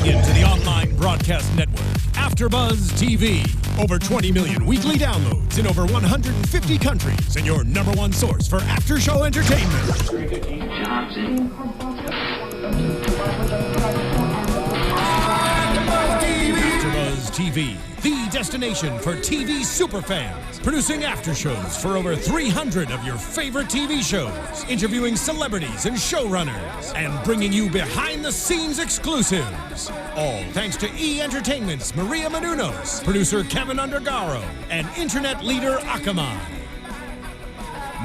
Tuning in to the online broadcast network, AFTERBUZZ TV. Over 20 million weekly downloads in over 150 countries, and your number one source for after-show entertainment. AFTERBUZZ TV, the destination for TV superfans, producing aftershows for over 300 of your favorite TV shows, interviewing celebrities and showrunners, and bringing you behind-the-scenes exclusives. All thanks to E! Entertainment's Maria Menounos, producer Kevin Undergaro, and internet leader Akamai.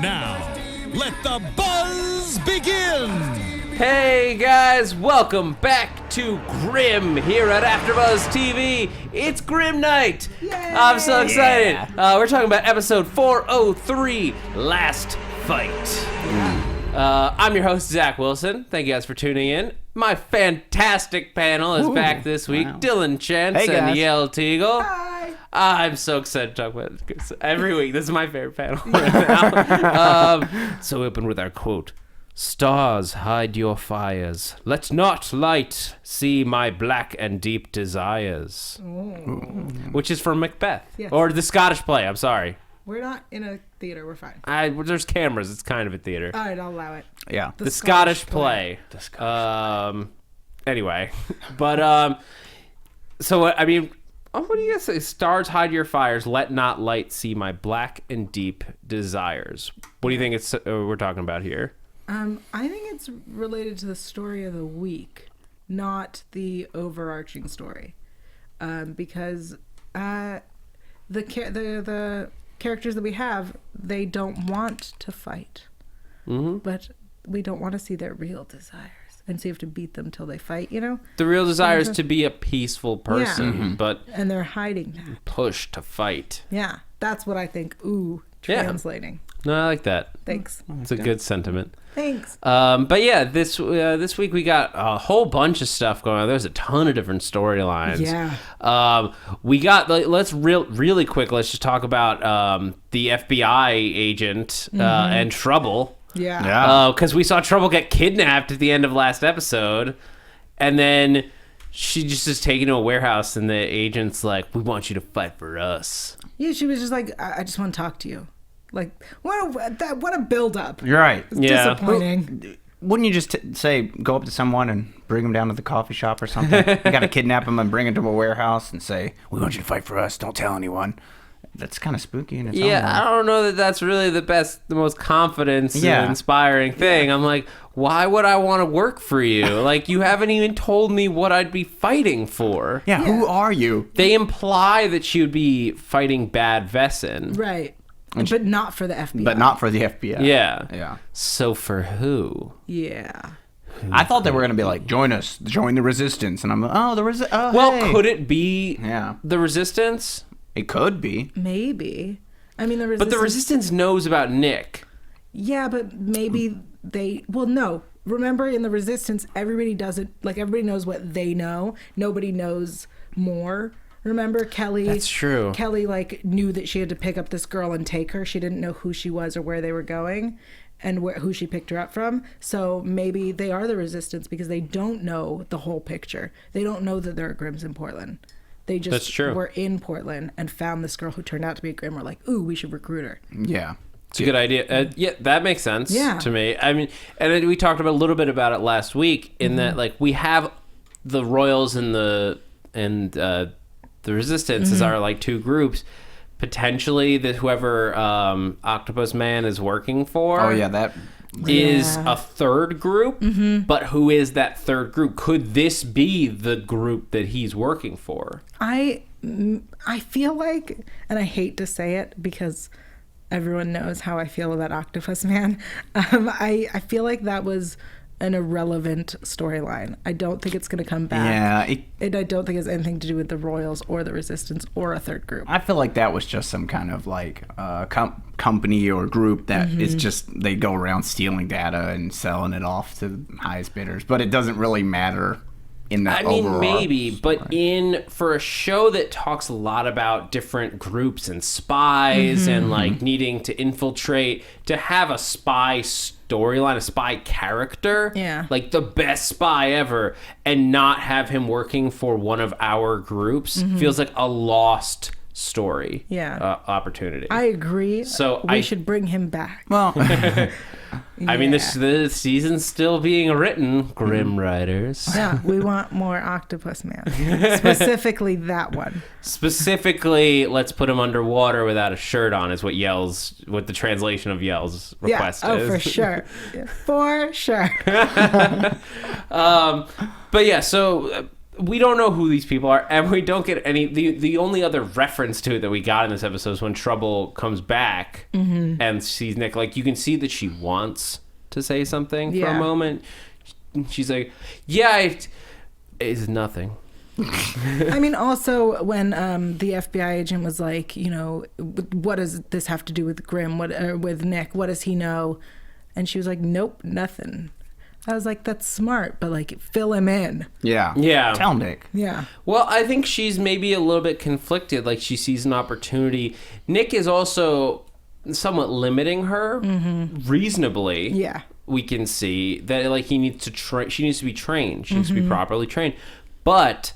Now, let the buzz begin! Hey guys, welcome back to Grimm here at AFTERBUZZ TV. It's Grimm Night. Yay! I'm so excited. We're talking about episode 403, Last Fight. I'm your host, Zach Wilson. Thank you guys for tuning in. My fantastic panel is back this week. Wow. Dillon Chance and Yael Tygiel. Hi. I'm so excited to talk about it every week. This is my favorite panel right now. So we open with our quote. Stars, hide your fires. Let not light see my black and deep desires. Ooh. Which is from Macbeth. Yes. Or the Scottish play, I'm sorry. We're not in a theater, we're fine. There's cameras, it's kind of a theater. All right, I'll allow it. Yeah. The Scottish play. The Scottish play. Anyway. But, so, I mean, what do you guys say? Stars, hide your fires. Let not light see my black and deep desires. What do you think we're talking about here? I think it's related to the story of the week, not the overarching story, because the characters that we have, they don't want to fight, but we don't want to see their real desires, and so you have to beat them till they fight. You know, the real desire is to be a peaceful person, and they're hiding that. Push to fight. Yeah, that's what I think. Ooh, translating. Yeah. No, I like that. Thanks. It's a good sentiment. Thanks. But yeah, this week we got a whole bunch of stuff going on. There's a ton of different storylines. Yeah. We got really quick. Let's just talk about the FBI agent and Trubel. Yeah. Because we saw Trubel get kidnapped at the end of last episode, and then she just is taken to a warehouse, and the agent's like, "We want you to fight for us." Yeah, she was just like, "I just want to talk to you." Like, what a build-up. You're right. It's disappointing. Wouldn't you just say, go up to someone and bring them down to the coffee shop or something? You got to kidnap them and bring them to a warehouse and say, we want you to fight for us. Don't tell anyone. That's kind of spooky in its own way. I don't know that that's really the most confidence-inspiring thing. I'm like, why would I want to work for you? Like, you haven't even told me what I'd be fighting for. Yeah, who are you? They imply that she would be fighting bad Wesen. Right. But not for the FBI. But not for the FBI. Yeah. So for who? Yeah. I thought they were going to be like, join us, join the resistance. And I'm like, well, could it be the resistance? It could be. Maybe. I mean, the resistance... But the resistance knows about Nick. Yeah, but maybe they... Well, no. Remember, in the resistance, everybody does it... Like, everybody knows what they know. Nobody knows more. Remember Kelly? That's true. Kelly knew that she had to pick up this girl and take her. She didn't know who she was or where they were going and who she picked her up from. So maybe they are the resistance because they don't know the whole picture. They don't know that there are Grimms in Portland. They just were in Portland and found this girl who turned out to be a Grimm. We're like, ooh, we should recruit her. Yeah. It's a good idea. Yeah, that makes sense to me. I mean, and then we talked a little bit about it last week in that we have the Royals and the resistance is our two groups. Potentially whoever Octopus Man is working for. Oh yeah, that is a third group. But who is that third group? Could this be the group that he's working for? I feel like, and I hate to say it because everyone knows how I feel about Octopus Man. I feel like that was an irrelevant storyline. I don't think it's going to come back. Yeah. I don't think it has anything to do with the Royals or the Resistance or a third group. I feel like that was just some kind of company or group that is just, they go around stealing data and selling it off to the highest bidders. But it doesn't really matter in that overall. Maybe, but for a show that talks a lot about different groups and spies and needing to infiltrate, to have a spy storyline, a spy character, like the best spy ever, and not have him working for one of our groups feels like a lost story opportunity. I agree. So we should bring him back. Well, I mean, the season's still being written, Grimm writers. Yeah, we want more Octopus Man. Specifically that one. Specifically, let's put him underwater without a shirt on is what the translation of Yael's request is. Oh, for sure. For sure. But yeah, so we don't know who these people are, and we don't get any. The only other reference to it that we got in this episode is when Trubel comes back and sees Nick. Like, you can see that she wants to say something for a moment. She's like, it's nothing. I mean, also when the FBI agent was like, what does this have to do with Grimm? With Nick? What does he know? And she was like, nope, nothing. I was like, that's smart, but like, fill him in. Yeah. Tell Nick. Yeah. Well, I think she's maybe a little bit conflicted. Like, she sees an opportunity. Nick is also somewhat limiting her reasonably. Yeah. We can see that, like, he needs to she needs to be trained. She needs to be properly trained. But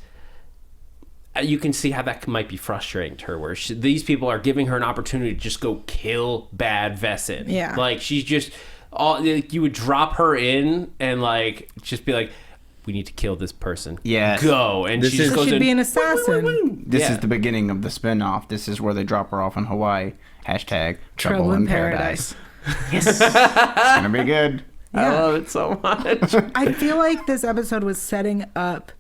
you can see how that might be frustrating to her, where these people are giving her an opportunity to just go kill bad Wesen. Yeah. Like, she's just... you would drop her in and like just be like, we need to kill this person. Yes. Go. And she just goes should in. be an assassin. This is the beginning of the spinoff. This is where they drop her off in Hawaii. #Trouble in Paradise. Yes. It's gonna be good. I love it so much. I feel like this episode was setting up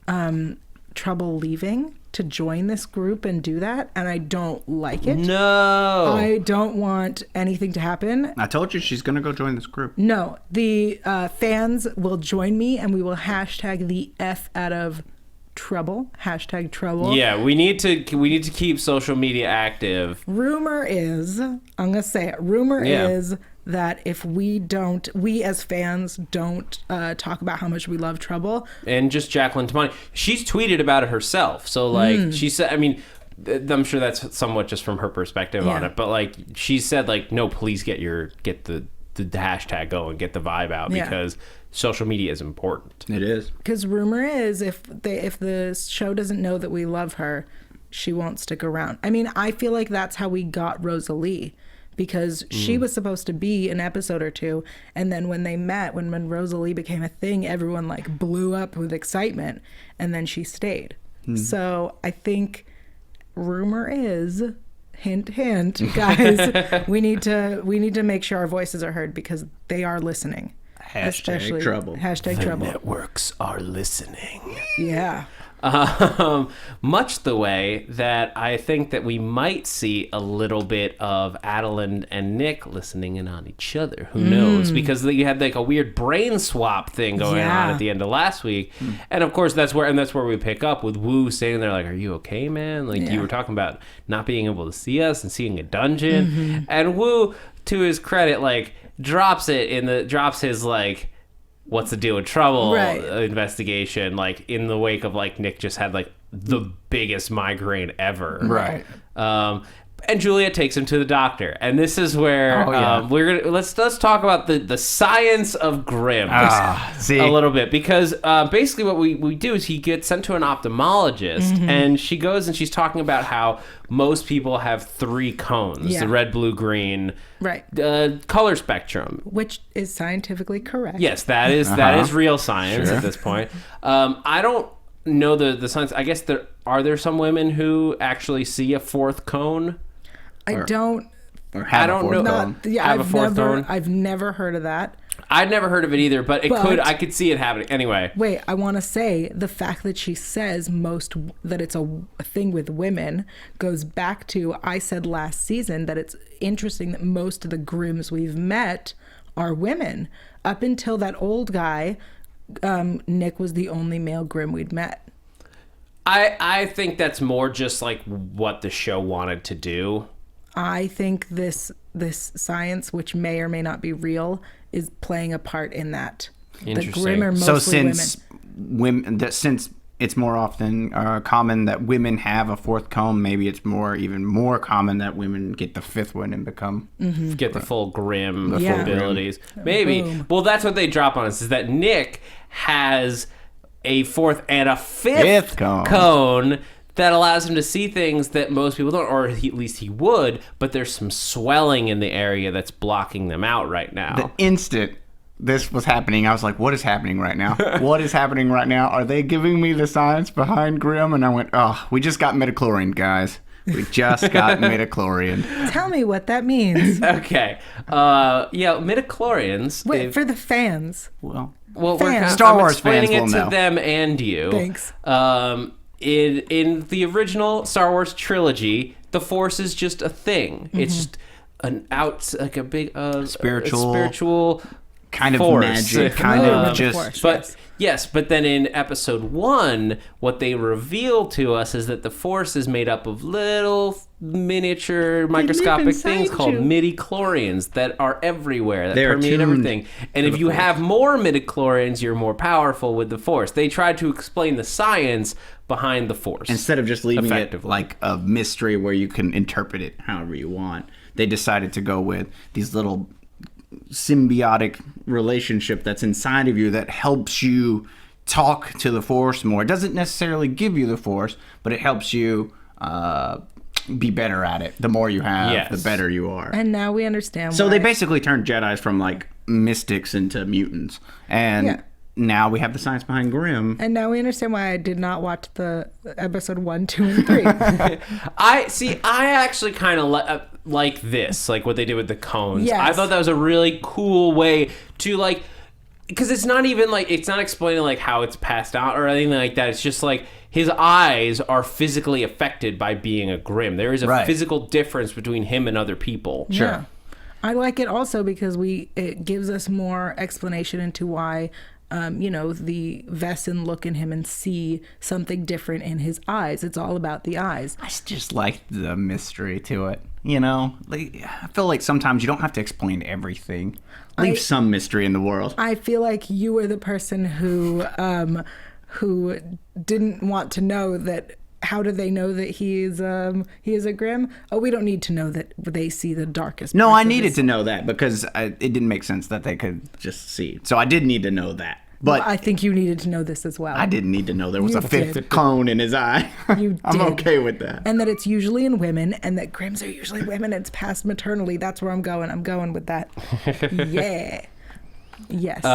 Trubel leaving to join this group and do that, and I don't like it. No. I don't want anything to happen. I told you she's gonna go join this group. No, the fans will join me, and we will hashtag the F out of Trubel. #Trubel. Yeah, we need to keep social media active. Rumor is, I'm gonna say it. Rumor is that if we as fans don't talk about how much we love Trubel. And just Jacqueline Tamani, she's tweeted about it herself. So like she said, I mean, I'm sure that's somewhat just from her perspective on it, but like she said, like, no, please get the hashtag going, get the vibe out, because social media is important. It is. Because rumor is if the show doesn't know that we love her, she won't stick around. I mean, I feel like that's how we got Rosalie, because she was supposed to be an episode or two, and then when they met, when Rosalie became a thing, everyone like blew up with excitement, and then she stayed. So I think rumor is, hint hint, guys, we need to make sure our voices are heard, because they are listening. Especially Trouble. #Trouble. Networks are listening. Yeah. Much the way that I think that we might see a little bit of Adalind and Nick listening in on each other. Who knows? Because you had like a weird brain swap thing going on at the end of last week. And of course that's where we pick up with Wu saying there like, are you okay, man? Like you were talking about not being able to see us and seeing a dungeon. And Wu, to his credit, like drops his like, what's the deal with Trubel investigation, like in the wake of like Nick just had like the biggest migraine ever. Right. And Julia takes him to the doctor, and this is where let's talk about the science of Grimm a little bit, because basically what we do is he gets sent to an ophthalmologist, and she goes and she's talking about how most people have 3 cones, the red, blue, green, color spectrum, which is scientifically correct. Yes, that is real science at this point. I don't know the science. I guess are there some women who actually see a 4th cone? I don't know. I've never heard of that. I'd never heard of it either, but I could see it happening. Anyway. Wait, I want to say the fact that she says that it's a thing with women goes back to, I said last season that it's interesting that most of the Grimms we've met are women. Up until that old guy, Nick was the only male Grimm we'd met. I think that's more just like what the show wanted to do. I think this science, which may or may not be real, is playing a part in that. The Grimm are mostly women. Since it's more often common that women have a fourth cone. Maybe it's even more common that women get the fifth one and become get the full Grimm Yeah. abilities. Maybe. Boom. Well, that's what they drop on us, is that Nick has a fourth and a fifth cone that allows him to see things that most people don't, or at least he would, but there's some swelling in the area that's blocking them out right now. The instant this was happening, I was like, what is happening right now? What is happening right now? Are they giving me the science behind Grimm? And I went, oh, we just got midichlorian, guys. We just got midichlorian. Tell me what that means. Okay. Midichlorians. Wait, for the fans. Well, Fans. Star I'm Wars explaining fans will it know. to them and you. Thanks. In the original Star Wars trilogy, the Force is just a thing. It's just a big spiritual kind of force. magic, But then in episode 1, what they reveal to us is that the Force is made up of little miniature microscopic things called midichlorians that are everywhere, that permeate everything. And if you have more midichlorians, you're more powerful with the Force. They tried to explain the science behind the Force. Instead of just leaving it like a mystery where you can interpret it however you want, they decided to go with these little symbiotic relationship that's inside of you that helps you talk to the Force more. It doesn't necessarily give you the Force, but it helps you be better at it. The more you have, the better you are. And now we understand So why. they basically turned Jedis from like mystics into mutants. And now we have the science behind Grimm. And now we understand why I did not watch the episode 1, 2, and 3. I actually kind of like this, like what they did with the cones. Yes. I thought that was a really cool way to like, because it's not even like, it's not explaining like how it's passed out or anything like that. It's just like his eyes are physically affected by being a Grimm. There is a physical difference between him and other people. Sure. Yeah. I like it also because it gives us more explanation into why the Wesen look in him and see something different in his eyes. It's all about the eyes. I just like the mystery to it. You know, I feel like sometimes you don't have to explain everything. Leave some mystery in the world. I feel like you were the person who didn't want to know that. How do they know that he is a Grimm? Oh, we don't need to know that they see the darkest. No, parts I of needed his- to know that because it didn't make sense that they could just see. So I did need to know that. But I think you needed to know this as well. I didn't need to know there was You a fifth did. cone in his eye. You I'm did. okay with that. And that it's usually in women, and that Grimms are usually women. It's past maternally. That's where I'm going. I'm going with that. Yeah. Yes.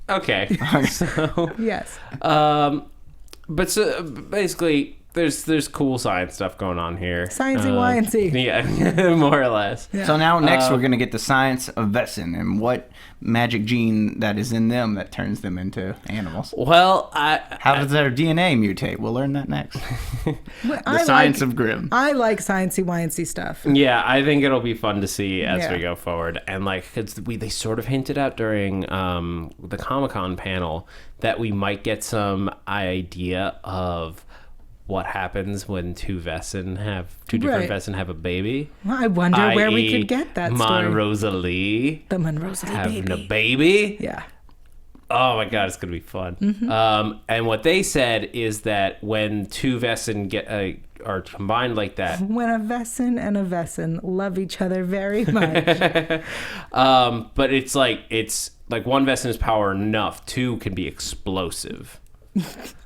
Okay. So, yes. but so basically, there's cool science stuff going on here. Sciencey wiencey. Yeah, more or less. Yeah. So now next we're going to get the science of Wesen and what magic gene that is in them that turns them into animals. Well, How does their DNA mutate? We'll learn that next. The science of Grimm. I like sciencey wiencey stuff. yeah, I think it'll be fun to see as Yeah. we go forward. And like, they sort of hinted out during the Comic-Con panel that we might get some idea of what happens when two different Right. Wesen have a baby. Well, I wonder where we i.e. could get that story. Monrosa Lee The Monrosa having baby. a baby. Yeah. Oh my god, it's gonna be fun. And what they said is that when two Wesen are combined like that, When a Wesen and a Wesen love each other very much. but it's like one Wesen is power enough, two can be explosive.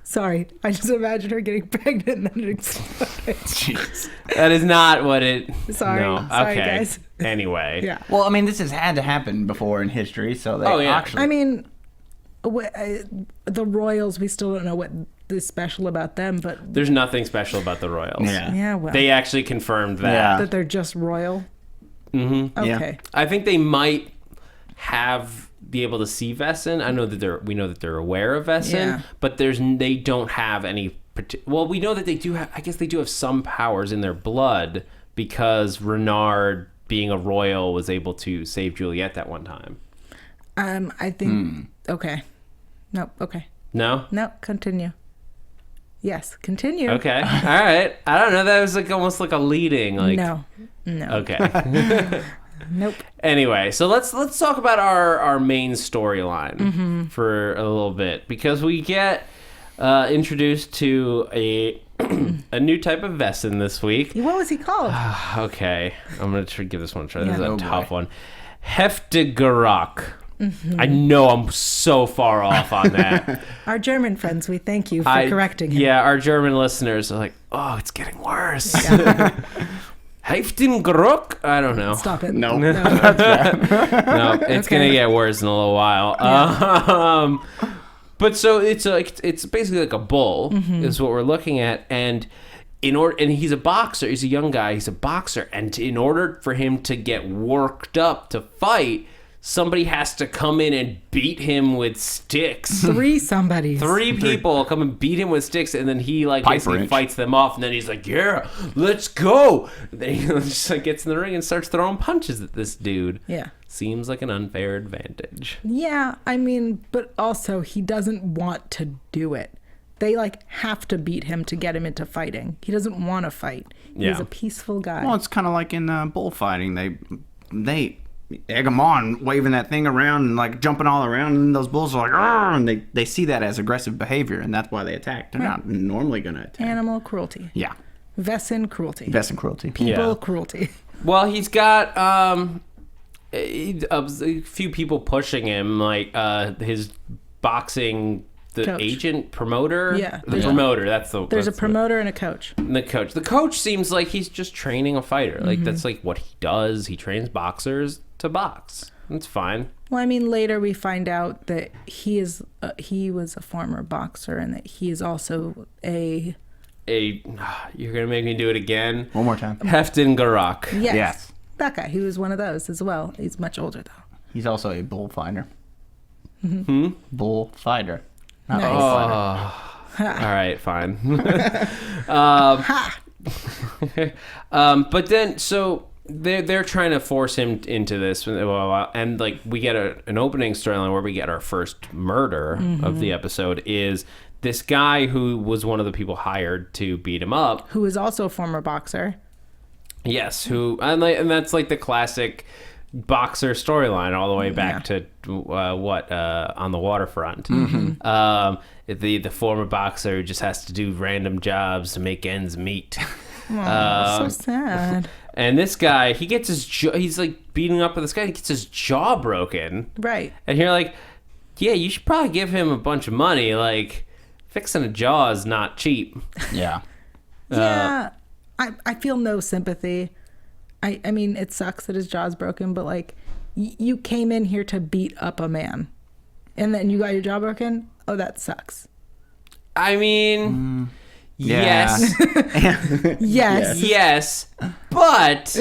Sorry, I just imagined her getting pregnant and then it exploded. Jeez. That is not what it. Sorry. No. Sorry, Okay. guys. Anyway. Yeah. Well, I mean, this has had to happen before in history, so they Oh, yeah. actually... I mean, the Royals, we still don't know what is special about them, but There's nothing special about the Royals. yeah, well, They actually confirmed that. Yeah. that they're just royal. Mm-hmm. Yeah. Okay. I think they might be able to see Wesen. I know that we know that they're aware of Wesen, Yeah. but they don't have any. Well, we know that they do have. I guess they do have some powers in their blood because Renard, being a royal, was able to save Juliet that one time. I think. Okay. Nope. Okay. No. No. Continue. Yes. Continue. Okay. All right. I don't know. That was like almost like a leading. Like. No. No. Okay. Nope. Anyway, so let's talk about our main storyline for a little bit, because we get introduced to a new type of Wesen this week. What was he called? Okay, I'm going to give this one a try. This Yeah. is a Oh, tough boy. one. Heftigerach. I know I'm so far off on that. Our German friends, we thank you for correcting him. Yeah, our German listeners are like, oh, it's getting worse. Heftigerach? I don't know. Stop it. No. No, it's Okay. gonna get worse in a little while. But so it's basically like a bull is what we're looking at, and he's a boxer. He's a young guy. He's a boxer, and in order for him to get worked up to fight, somebody has to come in and beat him with sticks. Three somebodies. Three people come and beat him with sticks, and then he basically wrench. fights them off, and then he's like, "Yeah, let's go." And then he just gets in the ring and starts throwing punches at this dude. Yeah. Seems like an unfair advantage. Yeah, I mean, but also he doesn't want to do it. They have to beat him to get him into fighting. He doesn't want to fight. He's Yeah. a peaceful guy. Well, it's kind of like in bullfighting. They egg them on, waving that thing around and jumping all around, and those bulls are like, "Arr!" and they see that as aggressive behavior, and that's why they attack. They're not normally going to attack. Animal cruelty. Yeah. Wesen cruelty. Vesen cruelty. People Yeah. cruelty. Well, he's got a few people pushing him, his boxing. The Coach. agent, promoter? Yeah. The promoter, that's the... There's a that's promoter and a coach. The coach. The coach seems like he's just training a fighter. That's what he does. He trains boxers to box. That's fine. Well, I mean, later we find out that he was a former boxer and that he is also You're gonna make me do it again. One more time. Heftigerach. yes. That guy. He was one of those as well. He's much older though. He's also a bullfighter. Bullfighter. Not Nice. bullfighter. All right, fine. But then, so they're trying to force him into this, and we get an opening storyline where we get our first murder of the episode. Is this guy who was one of the people hired to beat him up? Who is also a former boxer. Yes, and that's the classic boxer storyline all the way back to on the waterfront. The former boxer who just has to do random jobs to make ends meet. So sad. And this guy, he gets he's beating up with this guy. He gets his jaw broken. Right. And you're like, yeah, you should probably give him a bunch of money. Fixing a jaw is not cheap. Yeah. Yeah. I feel no sympathy. I mean, it sucks that his jaw's broken, but you came in here to beat up a man and then you got your jaw broken. Oh, that sucks. I mean, Yeah. Yes. yes, but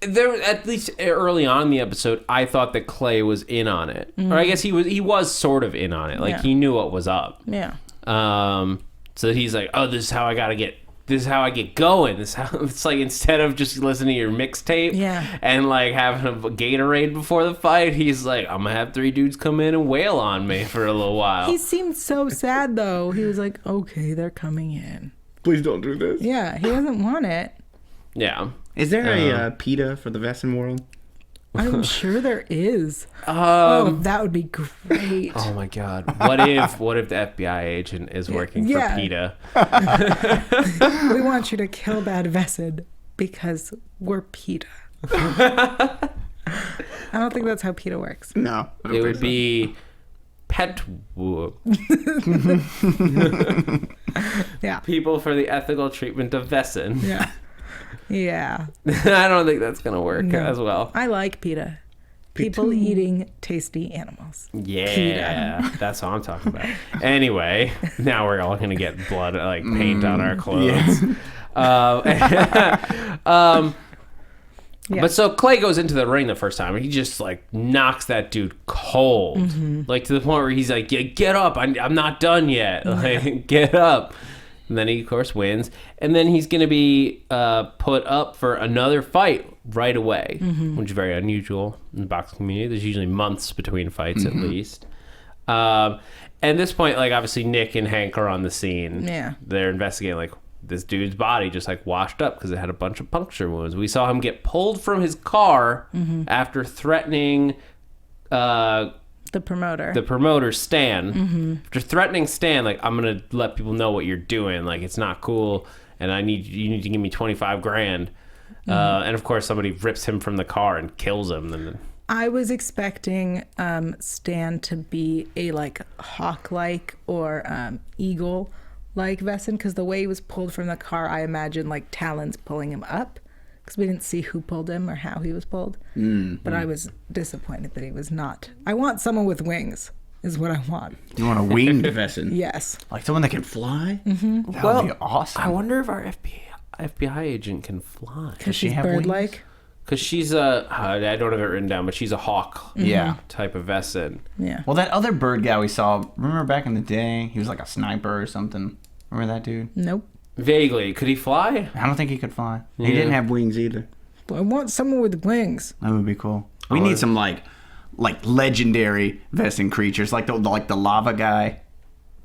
there, at least early on in the episode, I thought that Clay was in on it, or I guess he was sort of in on it. Yeah. He knew what was up. Yeah. So he's like, oh, this is how I get going. This is how it's instead of just listening to your mixtape and having a Gatorade before the fight, he's like, I'm gonna have 3 dudes come in and wail on me for a little while. He seemed so sad though. He was like, okay, they're coming in. Please don't do this. Yeah, he doesn't want it. Yeah. Is there a PETA for the Wesen world? I'm sure there is. That would be great. Oh my God. What if the FBI agent is working for PETA? We want you to kill Bad Wesen because we're PETA. I don't think that's how PETA works. No. It would be pet whoop. Yeah. People for the ethical treatment of Wesen. Yeah. Yeah. I don't think that's gonna work as well. I like PETA. People eating tasty animals. Yeah, that's what I'm talking about. Anyway, now we're all gonna get blood, paint on our clothes. Yeah. But so Clay goes into the ring the first time, and he just knocks that dude cold, to the point where he's like, "Yeah, get up! I'm not done yet. Get up!" And then he, of course, wins. And then he's going to be put up for another fight right away, which is very unusual in the boxing community. There's usually months between fights at least. At this point, obviously Nick and Hank are on the scene. Yeah. They're investigating, this dude's body just, washed up because it had a bunch of puncture wounds. We saw him get pulled from his car after threatening The promoter. The promoter, Stan, after threatening Stan, like, I'm going to let people know what you're doing. Like, it's not cool, and you need to give me 25 grand. And, of course, somebody rips him from the car and kills him. And I was expecting Stan to be a, like, hawk-like or eagle-like Wesen, because the way he was pulled from the car, I imagine, like, talons pulling him up. Because we didn't see who pulled him or how he was pulled. But I was disappointed that he was not. I want someone with wings, is what I want. You want a winged Wesen? Yes. Like someone that can fly? That would be awesome. I wonder if our FBI agent can fly. Because she she's have bird-like. Because she's I don't have it written down, but she's a hawk type of Wesen. Yeah. Well, that other bird guy we saw, remember back in the day? He was like a sniper or something. Remember that dude? Nope. Vaguely. Could he fly? I don't think he could fly. He didn't have wings either. But I want someone with wings. That would be cool. We need some like legendary Wesen creatures, like the lava guy.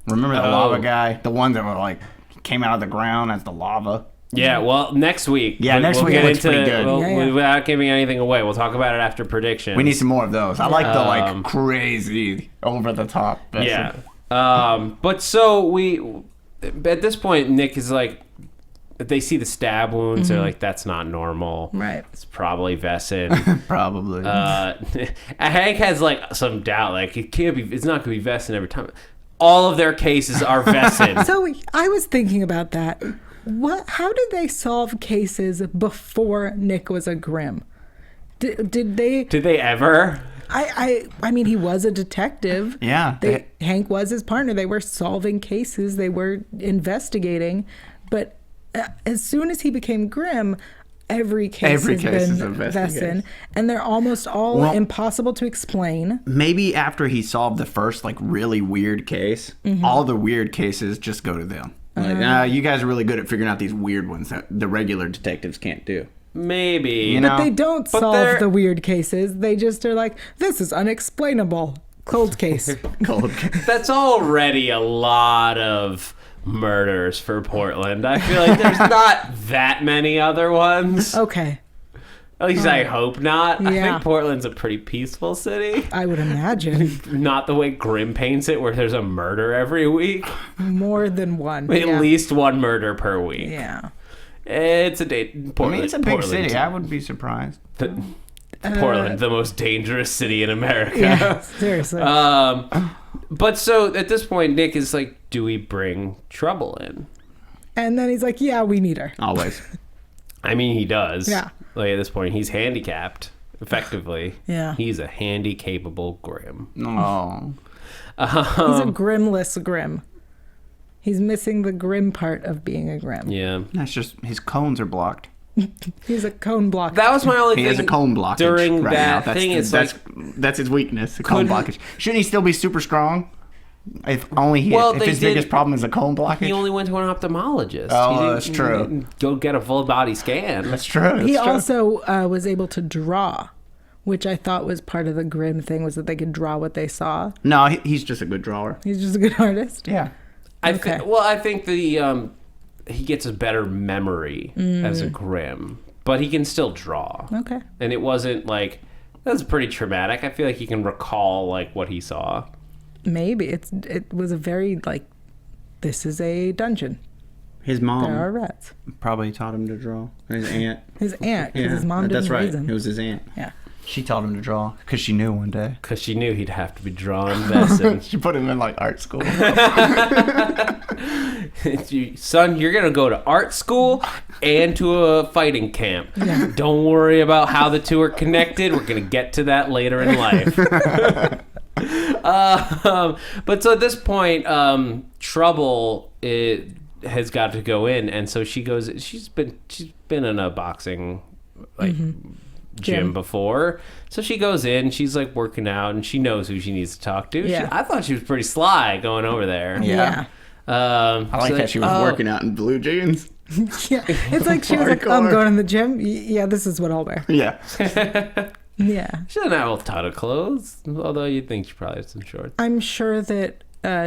Remember the lava guy? The one that were like came out of the ground as the lava. Yeah, well, next week. Yeah, next week looks pretty good. Without giving anything away, we'll talk about it after predictions. We need some more of those. I like the like crazy over the top Wesen. Yeah. But so at this point, Nick is like, they see the stab wounds. They're like, that's not normal. Right. It's probably Wesen. Probably. Hank has like some doubt. Like, it's not going to be Wesen every time. All of their cases are Wesen. So I was thinking about that. How did they solve cases before Nick was a Grimm? Did they ever? I mean, he was a detective. Yeah. Hank was his partner. They were solving cases. They were investigating. But as soon as he became Grimm, every case has been Wesen. And they're almost all impossible to explain. Maybe after he solved the first, like, really weird case, all the weird cases just go to them. Like, you guys are really good at figuring out these weird ones that the regular detectives can't do. Maybe. You know? But they don't solve the weird cases. They just are like, this is unexplainable. Cold case. Cold case. That's already a lot of murders for Portland. I feel like there's not that many other ones. Okay. At least I hope not. I Yeah. think Portland's a pretty peaceful city. I would imagine. Not the way Grimm paints it, where there's a murder every week. More than one. At least one murder per week. Yeah. It's a Portland. I mean, it's a big city. I wouldn't be surprised. Portland, the most dangerous city in America. Yeah, seriously. But so at this point, Nick is like, do we bring Trubel in? And then he's like, yeah, we need her. Always. I mean, he does. Yeah. Like, at this point, he's handicapped, effectively. Yeah. He's a handy-capable Grimm. Oh. He's a Grimmless Grimm. He's missing the Grimm part of being a Grimm. Yeah. That's just, his cones are blocked. He's a cone block. That was my only thing. He has a cone blockage during right that now. thing. That's his weakness, a cone blockage. Shouldn't he still be super strong? If only if his biggest problem is a cone blockage. He only went to an ophthalmologist. Oh, that's true. Go get a full body scan. That's true. He also was able to draw, which I thought was part of the Grimm thing, was that they could draw what they saw. No, he's just a good drawer. He's just a good artist. Yeah. I think he gets a better memory as a Grimm, but he can still draw. Okay. And it wasn't like, that's pretty traumatic. I feel like he can recall like what he saw. Maybe it was a very like, this is a dungeon. His mom There are rats. probably taught him to draw. His aunt. His aunt, because his mom didn't That's right. raise him. It was his aunt. Yeah. She taught him to draw because she knew one day. Because she knew he'd have to be drawing Wesen. She put him in like art school. Son, you're going to go to art school and to a fighting camp. Yeah. Don't worry about how the two are connected. We're going to get to that later in life. But so at this point, Trubel has got to go in, and so she goes. She's been in a boxing gym before, so she goes in. She's like working out, and she knows who she needs to talk to. Yeah. I thought she was pretty sly going over there. Yeah. I like that she was working out in blue jeans. Yeah. It's like she was like, I'm going to the gym. Yeah, this is what I'll wear. Yeah. Yeah. She doesn't have a ton of clothes, although you'd think she probably has some shorts. I'm sure that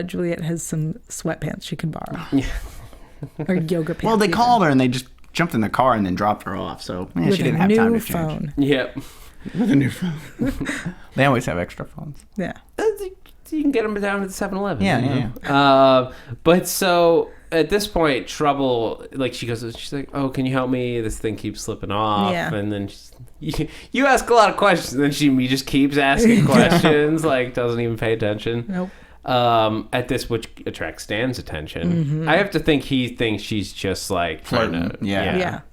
Juliet has some sweatpants she can borrow. Or yoga pants. Well, they even. called her and they just jumped in the car and then dropped her off. So yeah, With she didn't a have time new to change. phone. Yep. With a new phone. They always have extra phones. Yeah. You can get them down at the 7-Eleven. Yeah. But so at this point, Trubel, like she's like, oh, can you help me? This thing keeps slipping off. Yeah. And then you ask a lot of questions. And then she just keeps asking questions, like doesn't even pay attention. Nope. At this, which attracts Stan's attention. I have to think he thinks she's just like Flirting.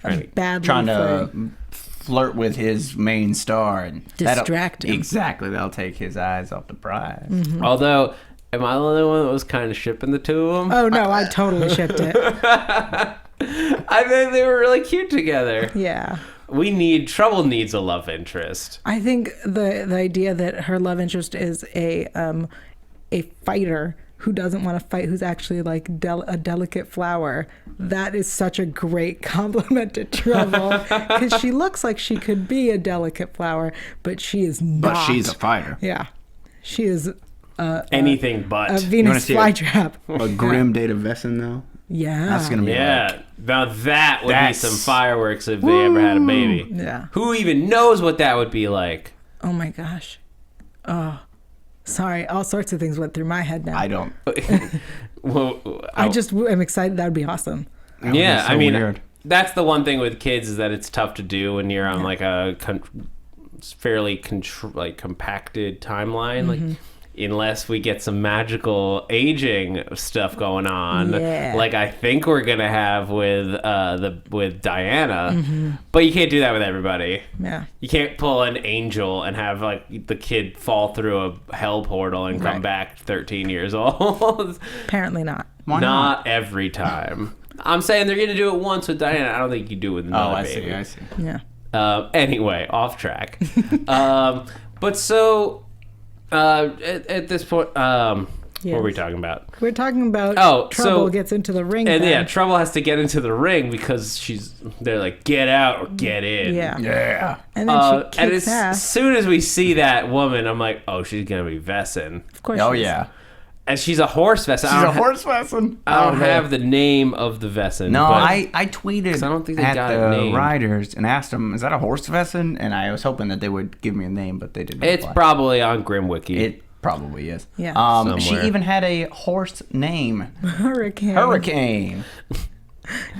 Trying to flirt with his main star and distract him. Exactly, that'll take his eyes off the prize. Although, am I the only one that was kind of shipping the two of them? Oh no, I totally shipped it. I think they were really cute together. Yeah. Trubel needs a love interest. I think the idea that her love interest is a fighter who doesn't want to fight, who's actually like a delicate flower, that is such a great compliment to Trubel, because she looks like she could be a delicate flower, but she is not. But she's a fighter. Yeah, she is anything but a Venus flytrap. A Grimm date of Wesen, though. Yeah, that's gonna be now that would be some fireworks if they ever had a baby. Yeah, who even knows what that would be like? Oh my gosh. Oh, sorry, all sorts of things went through my head now. I don't. I'm excited. That would be awesome. Yeah, so I mean, weird. That's the one thing with kids, is that it's tough to do when you're on like a fairly compacted timeline. Like, unless we get some magical aging stuff going on, like I think we're gonna have with Diana, but you can't do that with everybody. Yeah, you can't pull an angel and have like the kid fall through a hell portal and come back 13 years old. Apparently not. Why not every time. I'm saying they're gonna do it once with Diana. I don't think you do it with another baby. I see. Yeah. Anyway, off track. But so. At this point, what were we talking about? We're talking about Trubel gets into the ring. And Trubel has to get into the ring because they're like, get out or get in. Yeah. And then she kicks ass. As soon as we see that woman, I'm like, oh, she's going to be Wesen. Of course she is. And she's a horse Wesen. She's a horse Wesen. I don't have the name of the Wesen. No, I tweeted I don't think they at got the a name. riders and asked them, is that a horse Wesen? And I was hoping that they would give me a name, but they didn't. It's probably on Grimm Wiki. It probably is. Yeah. She even had a horse name. Hurricane.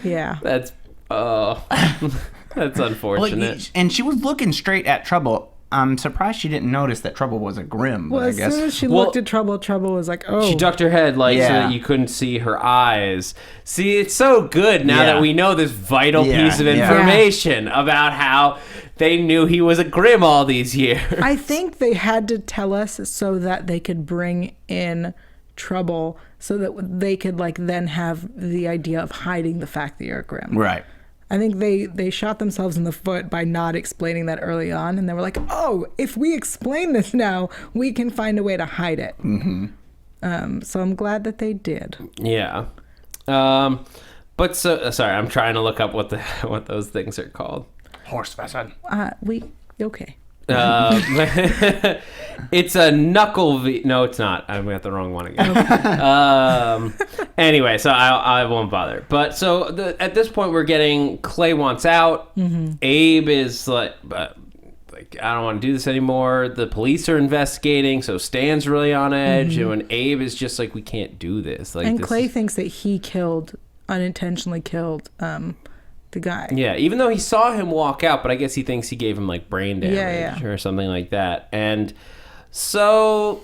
Yeah. That's that's unfortunate. And she was looking straight at Trubel. I'm surprised she didn't notice that Trubel was a Grimm. Well, as soon as she looked at Trubel was like, oh. She ducked her head so that you couldn't see her eyes. See, it's so good now that we know this vital piece of information about how they knew he was a Grimm all these years. I think they had to tell us so that they could bring in Trubel so that they could then have the idea of hiding the fact that you're a Grimm. Right. I think they shot themselves in the foot by not explaining that early on, and they were like, "Oh, if we explain this now, we can find a way to hide it." So I'm glad that they did. Yeah, but sorry, I'm trying to look up what those things are called. Horse Wesen. Okay. It's a knuckle V. No, it's not. I got the wrong one again. Anyway, so I won't bother. But so at this point, we're getting Clay wants out. Abe is like, I don't want to do this anymore. The police are investigating, so Stan's really on edge. And when Abe is just like, we can't do this. And Clay thinks that he unintentionally killed the guy. Yeah, even though he saw him walk out, but I guess he thinks he gave him brain damage or something like that. And so,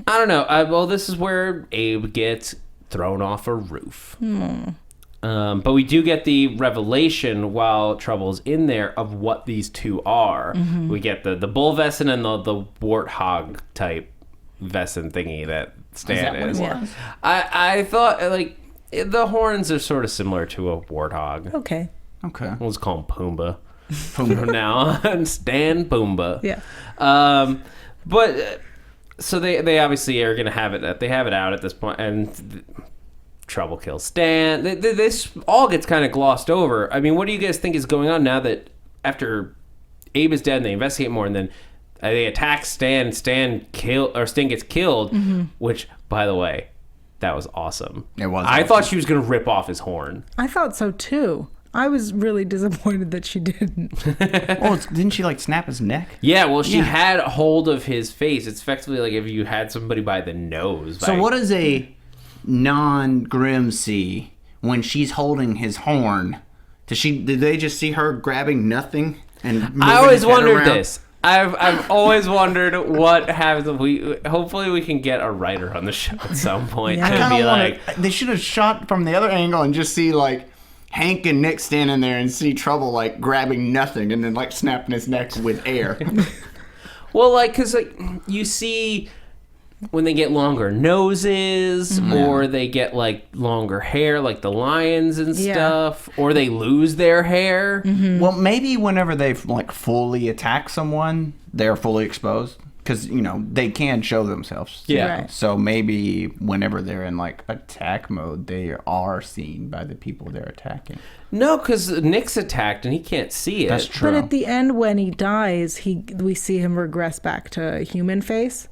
I don't know. Well, this is where Abe gets thrown off a roof. But we do get the revelation while Trubel's in there of what these two are. We get the bull Wesen and the warthog type Wesen thingy that Stan is. I thought the horns are sort of similar to a warthog. Okay. We'll just call him Pumbaa. From now on, Stan Pumbaa. Yeah. But so they obviously are going to have it. They have it out at this point, and Trubel kills Stan. This all gets kind of glossed over. I mean, what do you guys think is going on now that after Abe is dead, and they investigate more, and then they attack Stan, and Stan gets killed, which, by the way, that was awesome. It was. I thought she was going to rip off his horn. I thought so too. I was really disappointed that she didn't. Well, didn't she like snap his neck? Yeah, well, she had hold of his face. It's effectively like if you had somebody by the nose. So what does a non-Grimm see when she's holding his horn? Did they just see her grabbing nothing and moving I always his head wondered around? this. I've always wondered what happens. Hopefully we can get a writer on the show at some point Yeah. to be like, They should have shot from the other angle and just see like Hank and Nick standing there and see Trubel like grabbing nothing and then like snapping his neck with air. well, like because like you see when they get longer noses or they get like longer hair, like the lions and stuff, or they lose their hair. Well, maybe whenever they like fully attack someone, they're fully exposed because they can show themselves. Yeah. Right. So maybe whenever they're in like attack mode, they are seen by the people they're attacking. No, because Nick's attacked and he can't see it. That's true. But at the end, when he dies, we see him regress back to human face.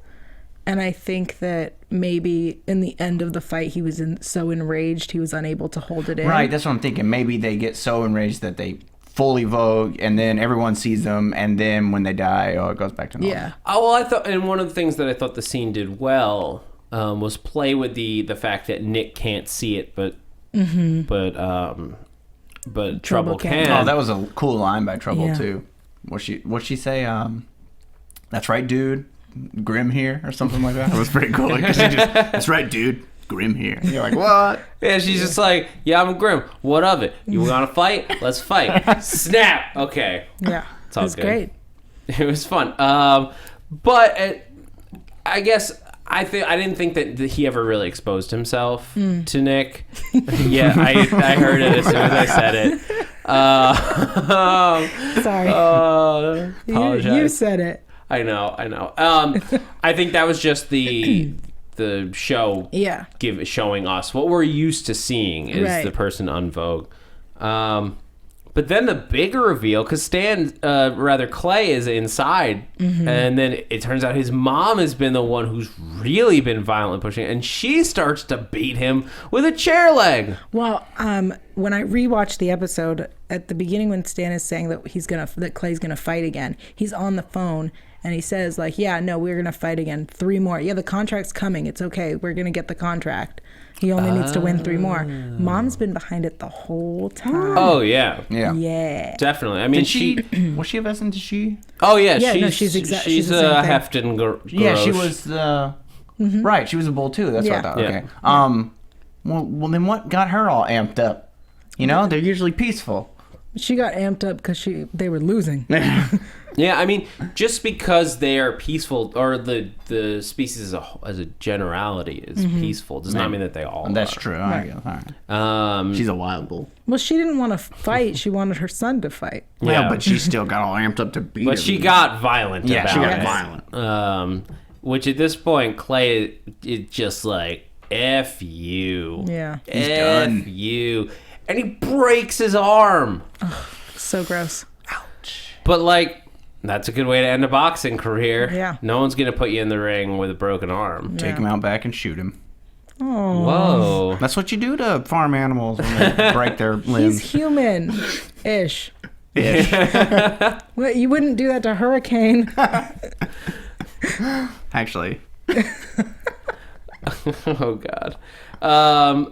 And I think that maybe in the end of the fight, he was so enraged he was unable to hold it in. Right, that's what I'm thinking. Maybe they get so enraged that they fully vogue, and then everyone sees them, and then when they die, it goes back to normal. Yeah. Oh, well, I thought, and one of the things that I thought the scene did well was play with the fact that Nick can't see it, but Trubel can. Oh, that was a cool line by Trubel Yeah. too. What'd she say? That's right, dude. Grimm here, or something like that. It was pretty cool. That's right, dude. Grimm here. And you're like, what? Yeah, she's just like, yeah, I'm Grimm. What of it? You want to fight? Let's fight. Snap. Okay. Yeah. It's all It's good. great. It was fun. But I guess I didn't think that he ever really exposed himself to Nick. Yeah, I heard it as soon as I said it. Sorry. Apologize. You said it. I know. I think that was just the show Yeah. showing us what we're used to seeing is Right. the person on Vogue. But then the bigger reveal, because Clay is inside, and then it turns out his mom has been the one who's really been violently pushing, and she starts to beat him with a chair leg. Well, when I rewatched the episode at the beginning, when Stan is saying that Clay's gonna fight again, he's on the phone and he says like, "Yeah, no, we're gonna fight again. 3 more. Yeah, the contract's coming. It's okay. We're gonna get the contract. He only needs to win 3 more." Mom's been behind it the whole time. Oh yeah, Yeah. definitely. I mean, Was she a Wesen? Did she? Oh yeah, Yeah, no, she's she's a the same thing. Hefton. Yeah, she was the. Right, she was a bull too. That's what I Yeah. thought. Yeah. Okay. Well, then what got her all amped up? They're usually peaceful. She got amped up because they were losing. Yeah, I mean, just because they are peaceful, or the species as a generality is peaceful, does not mean that they all That's are. true. Right. All right. Um, She's a wild bull. Well, she didn't want to fight. She wanted her son to fight. Yeah. Well, but she still got all amped up to beat but him. she got violent Yeah, about she got it. violent. Which at this point, Clay is just like, F you. Yeah. He's F done. you. And he breaks his arm. So gross. But, like, that's a good way to end a boxing career. Yeah. No one's going to put you in the ring with a broken arm. Take him out back and shoot him. Oh. Whoa. That's what you do to farm animals when they break their limbs. He's human-ish. Well, you wouldn't do that to Hurricane. Actually. Oh God.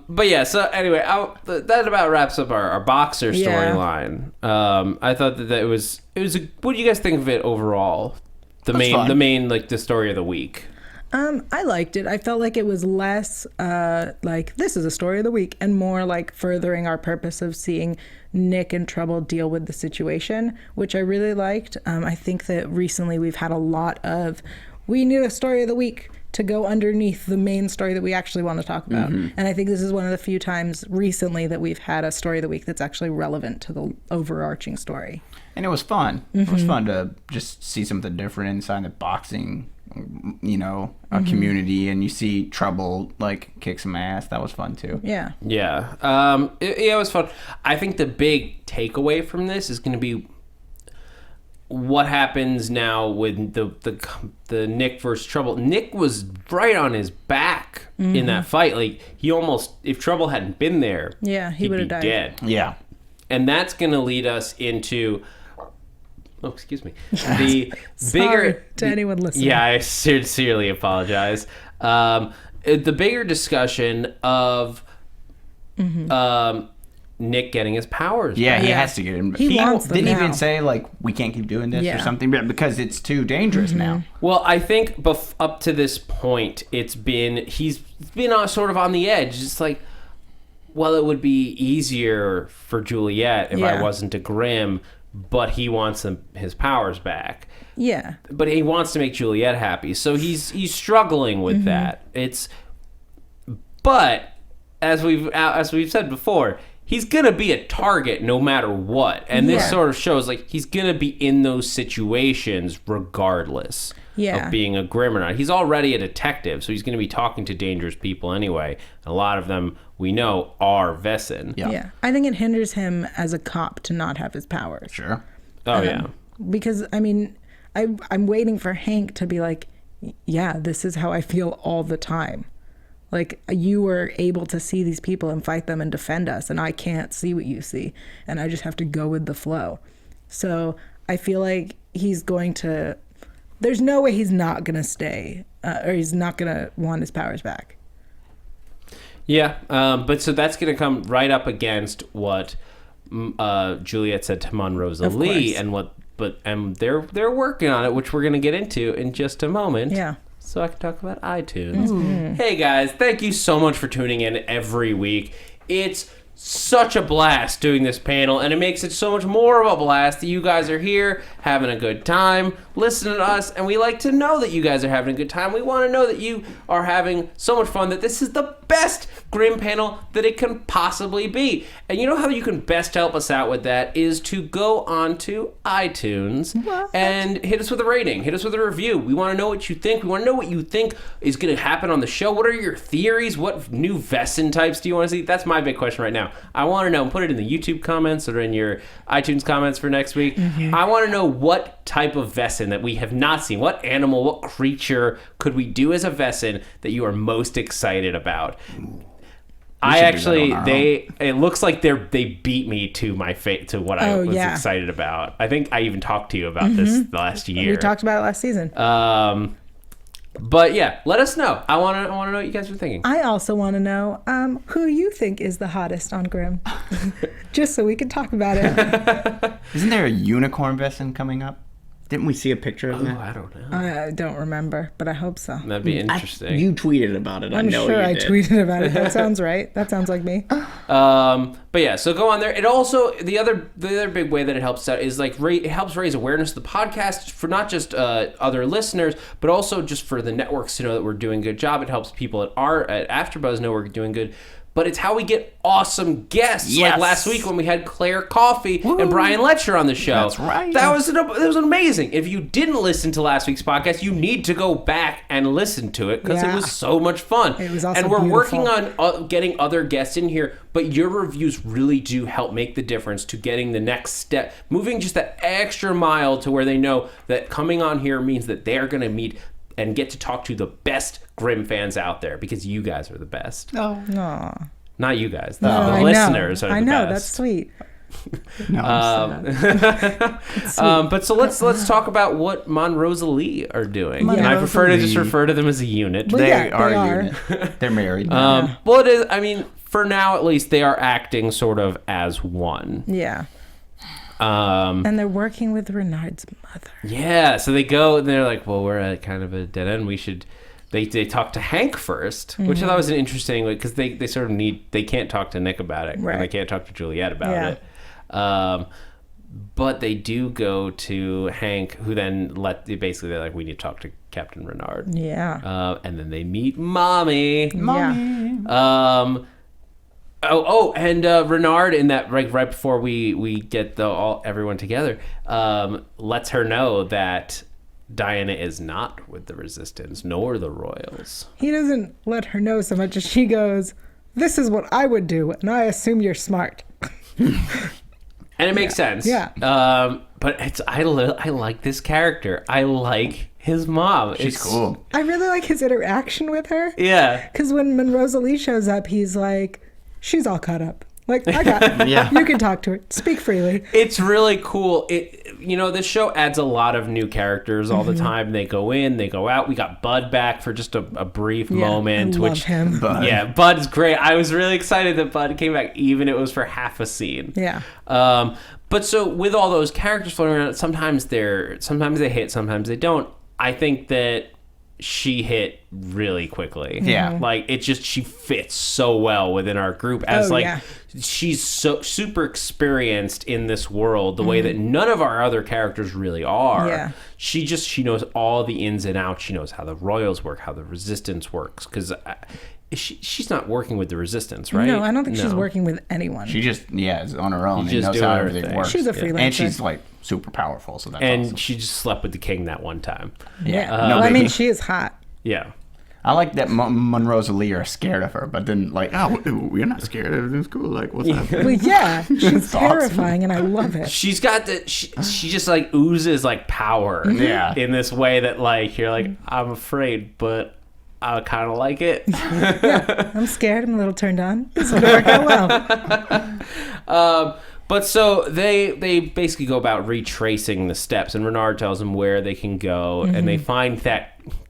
But yeah. So anyway, that about wraps up our boxer Yeah. storyline. I thought that it was what do you guys think of it overall? The fun. main like the story of the week. I liked it. I felt like it was less like this is a story of the week and more like furthering our purpose of seeing Nick and Trubel deal with the situation, which I really liked. I think that recently we've had a lot of we need a story of the week to go underneath the main story that we actually want to talk about. And I think this is one of the few times recently that we've had a story of the week that's actually relevant to the overarching story. And it was fun. It was fun to just see something different inside the boxing, a community, and you see Trubel like kick some ass. That was fun too. Yeah. Yeah. It was fun. I think the big takeaway from this is going to be what happens now with the Nick versus Trubel. Nick was right on his back in that fight. Like he almost, if Trubel hadn't been there, Yeah, he he'd would have be died. dead. Yeah. And that's going to lead us into... Oh, excuse me. The Sorry bigger... to anyone listening. Yeah, I sincerely apologize. The bigger discussion of Nick getting his powers Yeah, back. he has to get him. He wants them didn't now. even say, like, we can't keep doing this or Yeah. something, but because it's too dangerous now. Well, I think up to this point, he's been sort of on the edge. It's like, well, it would be easier for Juliet if I Yeah. wasn't a Grimm, but he wants his powers back. Yeah. But he wants to make Juliet happy, so he's struggling with that. But as we've said before, he's gonna be a target no matter what, and this Yeah. sort of shows like he's gonna be in those situations regardless Yeah. of being a Grimm or not. He's already a detective, so he's gonna be talking to dangerous people anyway. A lot of them we know are Wesen. Yeah. Yeah. I think it hinders him as a cop to not have his powers. Sure. Oh yeah. Because, I mean, I'm waiting for Hank to be like, yeah, this is how I feel all the time. Like, you were able to see these people and fight them and defend us, and I can't see what you see, and I just have to go with the flow. So I feel like he's going to... There's no way he's not going to stay, or he's not going to want his powers back. Yeah, but so that's going to come right up against what Juliet said to Monrosa Lee, course. and they're working on it, which we're going to get into in just a moment. Yeah. So I can talk about iTunes. Hey guys, thank you so much for tuning in every week. It's such a blast doing this panel, and it makes it so much more of a blast that you guys are here having a good time listening to us, and we like to know that you guys are having a good time. We want to know that you are having so much fun, that this is the best Grimm panel that it can possibly be. And you know how you can best help us out with that is to go on to iTunes and hit us with a rating, hit us with a review. We want to know what you think. We want to know what you think is going to happen on the show. What are your theories? What new Wesen types do you want to see? That's my big question right now. I want to know. Put it in the YouTube comments or in your iTunes comments for next week. I want to know what type of Wesen that we have not seen. What animal, what creature could we do as a Wesen that you are most excited about? It looks like they beat me to my to what I was excited about. I think I even talked to you about this last year. We talked about it last season. But yeah, let us know. I want to know what you guys are thinking. I also want to know who you think is the hottest on Grimm, just so we can talk about it. Isn't there a unicorn Wesen coming up? Didn't we see a picture of that? I don't know. I don't remember, but I hope so. That'd be interesting. You tweeted about it. I'm sure I tweeted about it. That sounds right. That sounds like me. But yeah, so go on there. It also the other big way that it helps out is like it helps raise awareness of the podcast for not just other listeners, but also just for the networks to know that we're doing a good job. It helps people at AfterBuzz know we're doing good. But it's how we get awesome guests. Yes. Like last week when we had Claire Coffey and Brian Letcher on the show. That's right. That was amazing. If you didn't listen to last week's podcast, you need to go back and listen to it because it was so much fun. It was also and we're beautiful. working on getting other guests in here, but your reviews really do help make the difference to getting the next step, moving just that extra mile to where they know that coming on here means that they're going to meet and get to talk to the best Grimm fans out there because you guys are the best. No, Not you guys. no, The I listeners know. are the I know. best. That's sweet. But so let's talk about what Monrosa Lee are doing. And I prefer to just refer to them as a unit. Well, They yeah, are they a are. unit. They're married. Well, it is. I mean, for now at least, they are acting sort of as one. Yeah. And they're working with Renard's mother. Yeah. So they go and they're like, well, we're at kind of a dead end. We should. They talk to Hank first, which I thought was an interesting because they sort of they can't talk to Nick about it, Right. and they can't talk to Juliet about it. But they do go to Hank, who then they're like, we need to talk to Captain Renard. Yeah. And then they meet Mommy. Yeah. And Renard in that right before we get everyone together, lets her know that Diana is not with the Resistance nor the Royals. He doesn't let her know so much as she goes, "This is what I would do, and I assume you're smart." And it makes sense. Yeah. But I like this character. I like his mom. She's cool. I really like his interaction with her. Yeah. Because when Monrosa Lee shows up, he's like, she's all cut up. Like, I got it. Yeah. You can talk to her. Speak freely. It's really cool. This show adds a lot of new characters all the time. They go in, they go out. We got Bud back for just a brief moment. I love him. Bud. Yeah, Bud's great. I was really excited that Bud came back, even if it was for half a scene. Yeah. But so with all those characters floating around, sometimes they hit, sometimes they don't. I think that she hit really quickly. Yeah. Like, she fits so well within our group as she's so super experienced in this world the way that none of our other characters really are. Yeah. She knows all the ins and outs. She knows how the Royals work, how the Resistance works. Because she's not working with the Resistance, right? No, I don't think she's working with anyone. She just, is on her own. She's and just knows how doing her everything thing. works. She's a freelancer. And she's, like, super powerful, so that's awesome. She just slept with the king that one time. Yeah. No Well, I mean, biggie. she is hot. Yeah. I like that Monroe's and Lee are scared of her, but then, like, we're not scared. Everything's cool. Like, what's happening? Well, yeah, she's It's awesome. terrifying, and I love it. She's got she just, like, oozes, like, power. Yeah. In this way that, like, you're like, I'm afraid, but I kind of like it. I'm scared. I'm a little turned on. This will work out well. But so they basically go about retracing the steps, and Renard tells them where they can go, and they find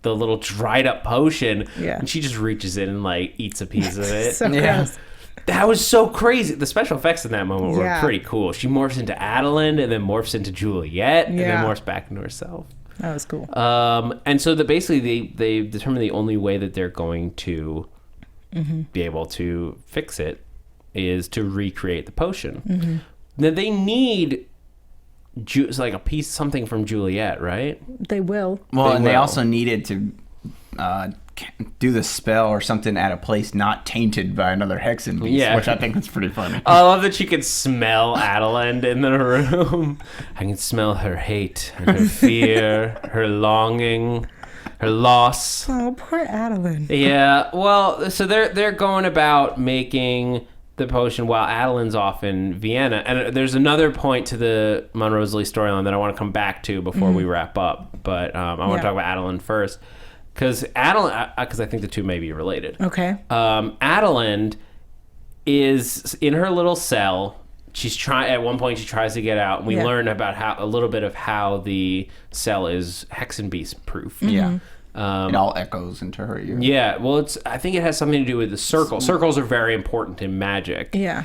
the little dried up potion, Yeah. and she just reaches in and, like, eats a piece of it. So Yeah. gross. That was so crazy. The special effects in that moment were Yeah. pretty cool. She morphs into Adalind, and then morphs into Juliet, and then Yeah. morphs back into herself. That was cool. And so basically they determine the only way that they're going to be able to fix it is to recreate the potion. Now they need like a piece, something from Juliet, right? They will. Well, They and they will. also needed to do the spell or something at a place not tainted by another hexen beast, Yeah. which I think is pretty funny. I love that you could smell Adalind in the room. I can smell her hate, and her fear, her longing, her loss. Oh, poor Adalind. Yeah, well, so they're going about making the potion while Adalind's off in Vienna. And there's another point to the Monroe Lee storyline that I want to come back to before we wrap up. But I want to talk about Adalind first. Because I think the two may be related. Okay. Adalind is in her little cell. At one point she tries to get out, and we learn about a little bit of how the cell is Hexen Beast proof. Yeah. It all echoes into her ear. Yeah, well, I think it has something to do with the circle. Circles are very important in magic. Yeah.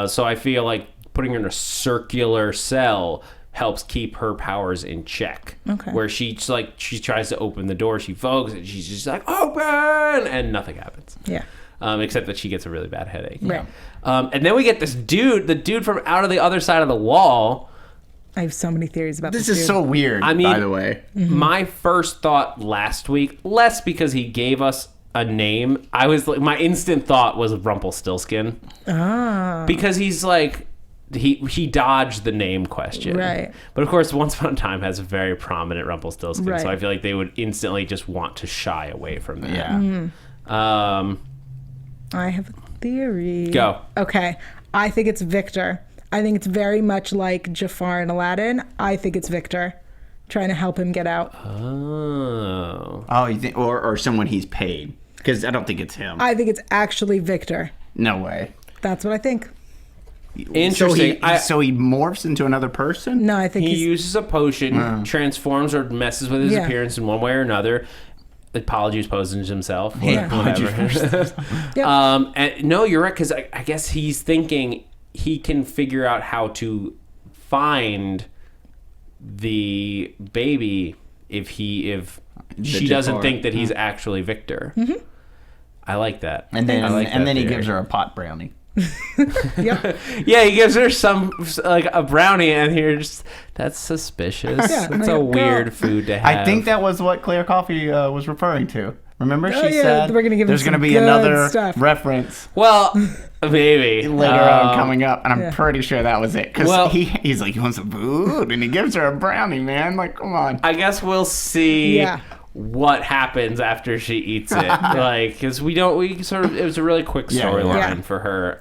So I feel like putting her in a circular cell helps keep her powers in check. Okay. Where she tries to open the door, she focuses, and she's just like, open, and nothing happens. Yeah. Except that she gets a really bad headache. Right. And then we get the dude from out of the other side of the wall. I have so many theories about this. This is so weird, I mean, by the way. My first thought last week, less because he gave us a name, I was like, my instant thought was Rumpelstiltskin. Because he's like, he dodged the name question. Right. But of course, Once Upon a Time has a very prominent Rumpelstiltskin, Right. so I feel like they would instantly just want to shy away from that. Yeah. I have a theory. Go. Okay. I think it's Victor. I think it's very much like Jafar and Aladdin. I think it's Victor trying to help him get out. Oh. Oh, you think, or someone he's paid? Because I don't think it's him. I think it's actually Victor. No way. That's what I think. Interesting. So he morphs into another person? No, I think He he's... uses a potion, transforms or messes with his Yeah. appearance in one way or another. Polyjuice posings himself. Yeah. Whatever. Yep. And no, you're right, because I guess he's thinking he can figure out how to find the baby if she doesn't Jafar. think that he's actually Victor. I like that. And then I like that he theory. gives her a pot brownie. Yep. Yeah, he gives her some, like, a brownie, and you're just, that's suspicious. Yeah, That's like, a weird girl. food to have. I think that was what Claire Coffey was referring to. Remember, Oh, she yeah, said we're gonna give him there's going to some be good another stuff. reference Well, maybe. later on coming up, and I'm Yeah. pretty sure that was it. Because Well- he's like, you want some food? And he gives her a brownie, man. Like, come on. I guess we'll see Yeah. what happens after she eats it. Like, because it was a really quick Yeah, storyline yeah. for her.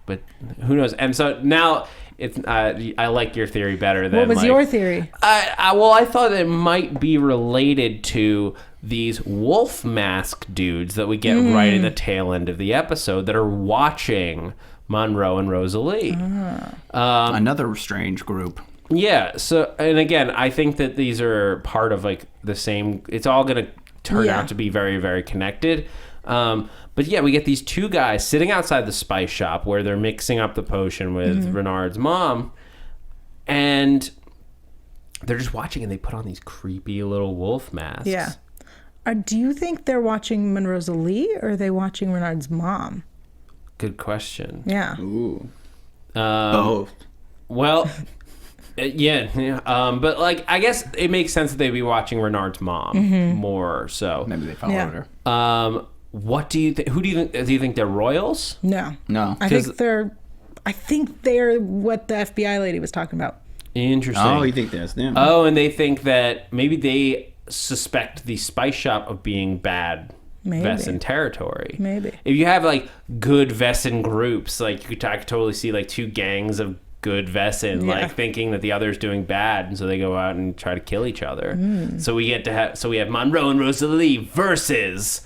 But who knows? And so now it's I like your theory better than What was your theory? I thought it might be related to these wolf mask dudes that we get right at the tail end of the episode that are watching Monroe and Rosalie. Another strange group. Yeah. So, and again, I think that these are part of like the same. It's all going to turn out to be very, very connected. But yeah, we get these two guys sitting outside the spice shop where they're mixing up the potion with Renard's mom, and they're just watching, and they put on these creepy little wolf masks. Yeah. Do you think they're watching Rosalie or are they watching Renard's mom? Good question. Yeah. Ooh. Both. Well, yeah. But like, I guess it makes sense that they'd be watching Renard's mom more. So Maybe they followed her. what do you think? Who do you think they're royals? No. I think they're what the FBI lady was talking about. Interesting. Oh, you think that's them? Oh, and they think that maybe they suspect the spice shop of being bad Wesen territory. Maybe. If you have like good Wesen groups, like I could totally see like two gangs of good Wesen like thinking that the other's doing bad, and so they go out and try to kill each other. So we we have Monroe and Rosalie versus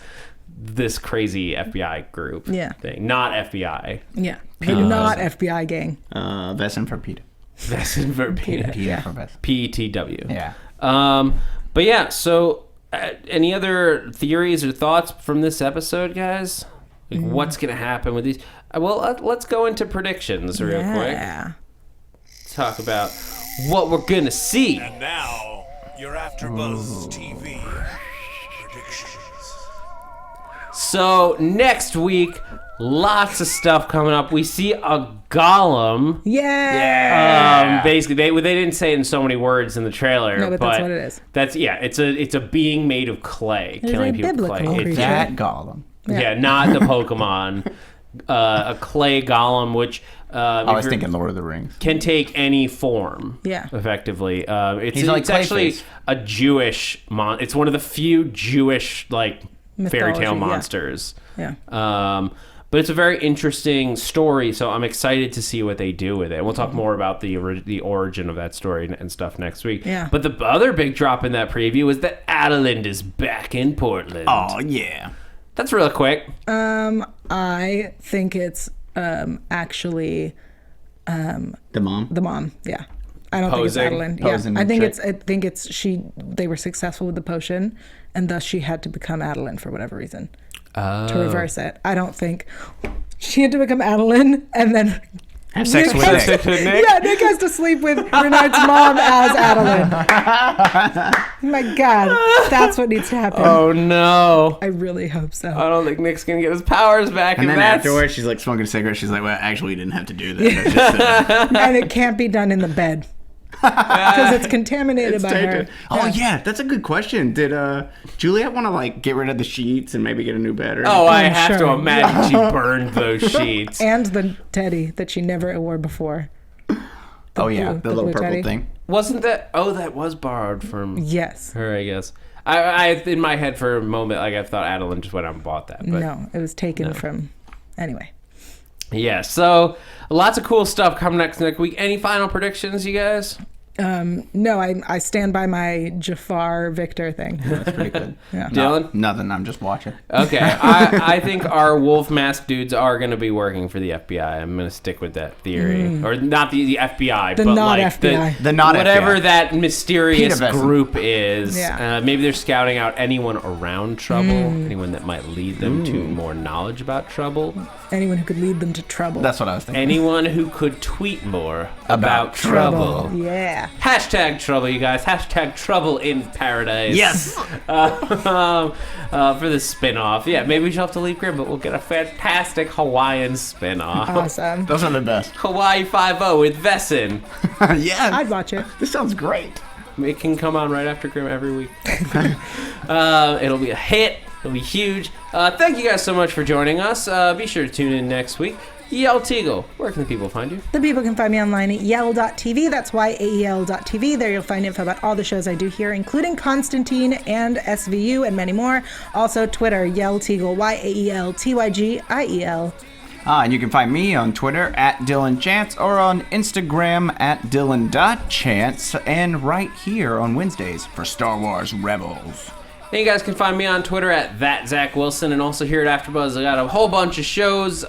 this crazy FBI group thing. Not FBI. Yeah. Not FBI gang. Wesen for Peter. Wesen for Peter. Peter for Wesen. PTW. Yeah. But yeah, so any other theories or thoughts from this episode, guys? Like, what's going to happen with these? Well, let's go into predictions real quick. Talk about what we're going to see. And now, your AfterBuzz TV predictions. So next week, lots of stuff coming up. We see a golem. Basically, they didn't say it in so many words in the trailer. No, but that's what it is. It's a being made of clay, killing people with clay. creature. That golem. Yeah, not the Pokemon. A clay golem, which I was thinking Lord of the Rings. Can take any form. Yeah. Effectively, He's like it's actually Clayface. a Jewish It's one of the few Jewish fairy tale Mythology, monsters. Yeah. But it's a very interesting story, so I'm excited to see what they do with it. And we'll talk more about the origin of that story and stuff next week. Yeah. But the other big drop in that preview is that Adalind is back in Portland. Oh, yeah. That's real quick. I think it's actually The mom? the mom. Yeah. I don't Posing. think it's Adalind. Posing Yeah. and I think it's they were successful with the potion and thus she had to become Adalind for whatever reason. To reverse it. I don't think she had to become Adalind and then Have sex with Nick. Nick? Yeah, Nick has to sleep with Renard's mom as Adalind. My God, that's what needs to happen. Oh, no. I really hope so. I don't think Nick's going to get his powers back. And then that's... afterwards, she's like smoking a cigarette. She's like, well, actually, we didn't have to do that. It's just, And it can't be done in the bed. Because it's contaminated by her. Oh, yeah. That's a good question. Did Juliet want to, like, get rid of the sheets and maybe get a new bed? Or Oh, I I'm have to sure. imagine she burned those sheets. And the teddy that she never wore before. Oh, yeah. blue- The the little blue purple teddy. thing. Wasn't that... Oh, that was borrowed from Yes. her, I guess. I in my head for a moment, like I thought Adalind just went out and bought that. But No, it was taken from... Anyway. yeah, so lots of cool stuff coming next week. Any final predictions, you guys? No, I stand by my Jafar Victor thing. That's pretty good. Yeah. Dylan? Nothing. I'm just watching. Okay, I think our wolf mask dudes are going to be working for the FBI. I'm going to stick with that theory. Or not the FBI, The but not like FBI. The not whatever FBI. that mysterious Peter Wesen. group is. Yeah. Maybe they're scouting out anyone around trouble, anyone that might lead them to more knowledge about trouble, Anyone who could lead them to trouble. That's what I was thinking. anyone who could tweet more about trouble. Yeah. Hashtag trouble, you guys. Hashtag trouble in paradise. Yes. For the spin-off. Yeah, maybe we shall have to leave Grimm, but we'll get a fantastic Hawaiian spin-off. Awesome. Those are the best. Hawaii 5-0 with Wesen. Yeah. I'd watch it. This sounds great. It can come on right after Grimm every week. It'll be a hit. It'll be huge. Thank you guys so much for joining us. Be sure to tune in next week. Yael Tygiel, where can the people find you? The people can find me online at yael.tv. That's yael.tv. There you'll find info about all the shows I do here, including Constantine and SVU and many more. Also Twitter, Yael Tygiel, YAEL TYGIEL. And you can find me on Twitter at Dillon Chance or on Instagram at Dillon.Chance and right here on Wednesdays for Star Wars Rebels. And you guys can find me on Twitter at @ZachWilson and also here at AfterBuzz. I got a whole bunch of shows.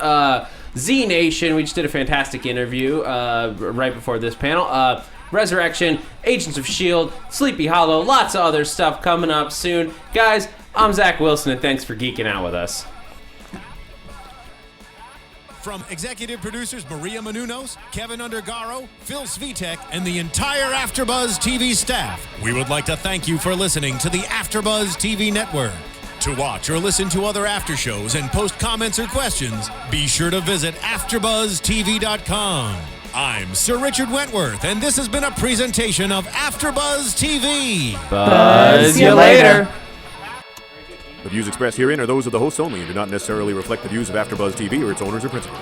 Z Nation, we just did a fantastic interview right before this panel. Resurrection, Agents of S.H.I.E.L.D., Sleepy Hollow, lots of other stuff coming up soon. Guys, I'm Zach Wilson, and thanks for geeking out with us. From executive producers Maria Menounos, Kevin Undergaro, Phil Svitek, and the entire AfterBuzz TV staff, we would like to thank you for listening to the AfterBuzz TV network. To watch or listen to other after shows and post comments or questions, be sure to visit AfterBuzzTV.com. I'm Sir Richard Wentworth, and this has been a presentation of AfterBuzz TV. Buzz you later. The views expressed herein are those of the hosts only and do not necessarily reflect the views of AfterBuzz TV or its owners or principals.